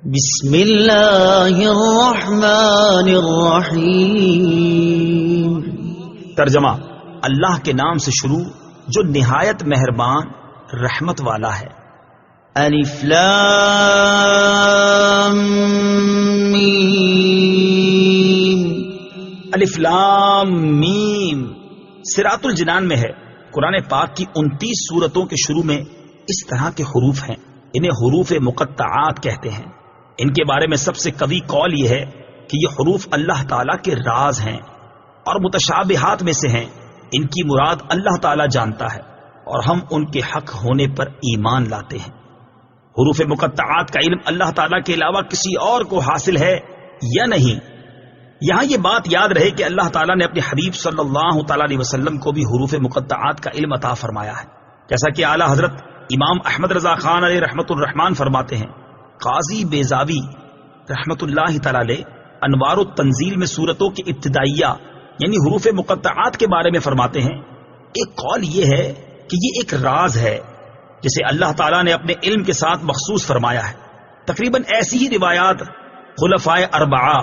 بسم اللہ الرحمن الرحیم۔ ترجمہ: اللہ کے نام سے شروع جو نہایت مہربان رحمت والا ہے۔ الف لام میم۔ الف لام میم صراط الجنان میں ہے۔ قرآن پاک کی 29 سورتوں کے شروع میں اس طرح کے حروف ہیں، انہیں حروف مقطعات کہتے ہیں۔ ان کے بارے میں سب سے قوی قول یہ ہے کہ یہ حروف اللہ تعالیٰ کے راز ہیں اور متشابہات میں سے ہیں۔ ان کی مراد اللہ تعالیٰ جانتا ہے اور ہم ان کے حق ہونے پر ایمان لاتے ہیں۔ حروف مقطعات کا علم اللہ تعالیٰ کے علاوہ کسی اور کو حاصل ہے یا نہیں؟ یہاں یہ بات یاد رہے کہ اللہ تعالیٰ نے اپنے حبیب صلی اللہ تعالیٰ علیہ وسلم کو بھی حروف مقطعات کا علم عطا فرمایا ہے، جیسا کہ اعلیٰ حضرت امام احمد رضا خان علیہ رحمت الرحمان فرماتے ہیں۔ قاضی بیضاوی رحمت اللہ تعالی علیہ انوار التنزیل میں سورتوں کی ابتدائیہ یعنی حروف مقطعات کے بارے میں فرماتے ہیں، ایک قول یہ ہے کہ یہ ایک راز ہے جسے اللہ تعالیٰ نے اپنے علم کے ساتھ مخصوص فرمایا ہے۔ تقریباً ایسی ہی روایات خلفائے اربعہ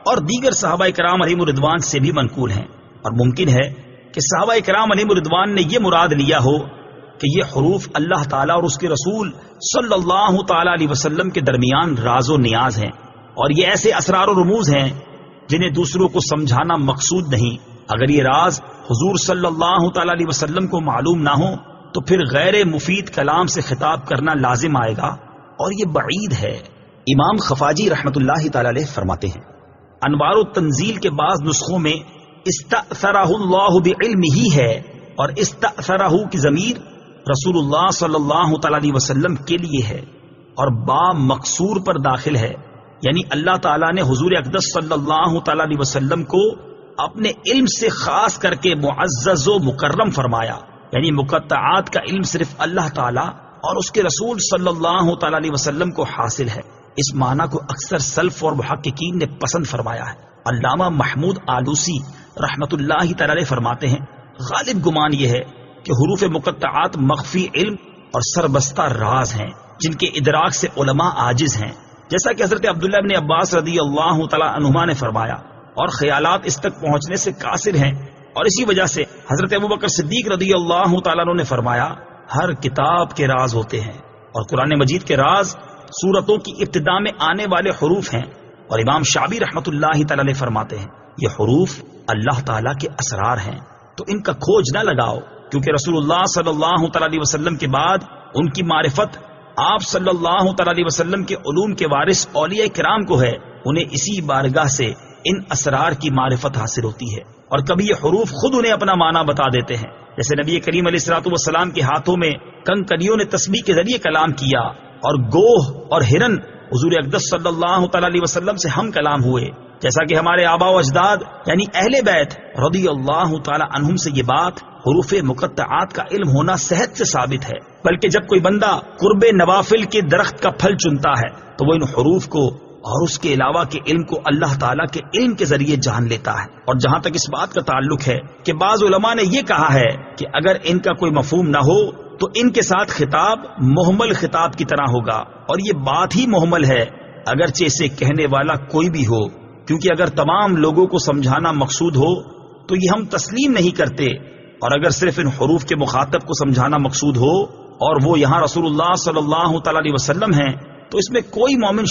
اور دیگر صحابہ کرام علیہم الرضوان سے بھی منقول ہیں، اور ممکن ہے کہ صحابہ کرام علیہم الرضوان نے یہ مراد لیا ہو کہ یہ حروف اللہ تعالیٰ اور اس کے رسول صلی اللہ تعالیٰ علیہ وسلم کے درمیان راز و نیاز ہیں، اور یہ ایسے اسرار و رموز ہیں جنہیں دوسروں کو سمجھانا مقصود نہیں۔ اگر یہ راز حضور صلی اللہ تعالیٰ علیہ وسلم کو معلوم نہ ہو تو پھر غیر مفید کلام سے خطاب کرنا لازم آئے گا، اور یہ بعید ہے۔ امام خفاجی رحمت اللہ تعالیٰ علیہ فرماتے ہیں، انوار التنزیل کے بعض نسخوں میں استأثرہ اللہ بعلمہ ہے، اور استأثرہ کی ضمیر رسول اللہ صلی اللہ تعالی علیہ وسلم کے لیے ہے اور با مقصور پر داخل ہے، یعنی اللہ تعالیٰ نے حضور اقدس صلی اللہ تعالی علیہ وسلم کو اپنے علم سے خاص کر کے معزز و مکرم فرمایا، یعنی مقطعات کا علم صرف اللہ تعالیٰ اور اس کے رسول صلی اللہ تعالی علیہ وسلم کو حاصل ہے۔ اس معنی کو اکثر سلف اور محققین نے پسند فرمایا ہے۔ علامہ محمود آلوسی رحمت اللہ تعالی علیہ فرماتے ہیں، غالب گمان یہ ہے کہ حروف مقطعات مخفی علم اور سربستہ راز ہیں جن کے ادراک سے علماء عاجز ہیں، جیسا کہ حضرت عبداللہ ابن عباس رضی اللہ تعالی عنہما نے فرمایا، اور خیالات اس تک پہنچنے سے قاصر ہیں، اور اسی وجہ سے حضرت ابوبکر صدیق رضی اللہ تعالیٰ عنہ نے فرمایا، ہر کتاب کے راز ہوتے ہیں، اور قرآن مجید کے راز سورتوں کی ابتدا میں آنے والے حروف ہیں۔ اور امام شعبی رحمت اللہ تعالی علیہ فرماتے ہیں، یہ حروف اللہ تعالیٰ کے اسرار ہیں، تو ان کا کھوج نہ لگاؤ، کیونکہ رسول اللہ صلی اللہ تعالی علیہ وسلم کے بعد ان کی معرفت آپ صلی اللہ تعالی علیہ وسلم کے علوم کے وارث اولیاء کرام کو ہے، انہیں اسی بارگاہ سے ان اسرار کی معرفت حاصل ہوتی ہے، اور کبھی یہ حروف خود انہیں اپنا معنی بتا دیتے ہیں، جیسے نبی کریم علیہ الصلوۃ والسلام کے ہاتھوں میں کنکریوں نے تسبیح کے ذریعے کلام کیا، اور گوہ اور ہرن حضور اقدس صلی اللہ تعالی علیہ وسلم سے ہم کلام ہوئے، جیسا کہ ہمارے آباء و اجداد یعنی اہل بیت رضی اللہ تعالی عنہم سے یہ بات حروف مقطعات کا علم ہونا صحت سے ثابت ہے۔ بلکہ جب کوئی بندہ قرب نوافل کے درخت کا پھل چنتا ہے تو وہ ان حروف کو اور اس کے علاوہ کے علم کو اللہ تعالیٰ کے علم کے ذریعے جان لیتا ہے۔ اور جہاں تک اس بات کا تعلق ہے کہ بعض علماء نے یہ کہا ہے کہ اگر ان کا کوئی مفہوم نہ ہو تو ان کے ساتھ خطاب محمل خطاب کی طرح ہوگا، اور یہ بات ہی محمل ہے اگرچہ اسے کہنے والا کوئی بھی ہو، کیونکہ اگر تمام لوگوں کو سمجھانا مقصود ہو تو یہ ہم تسلیم نہیں کرتے، اور اگر صرف ان حروف کے مخاطب کو سمجھانا مقصود ہو اور وہ یہاں رسول اللہ صلی اللہ تعالی علیہ وسلم ہیں تو اس میں کوئی مومن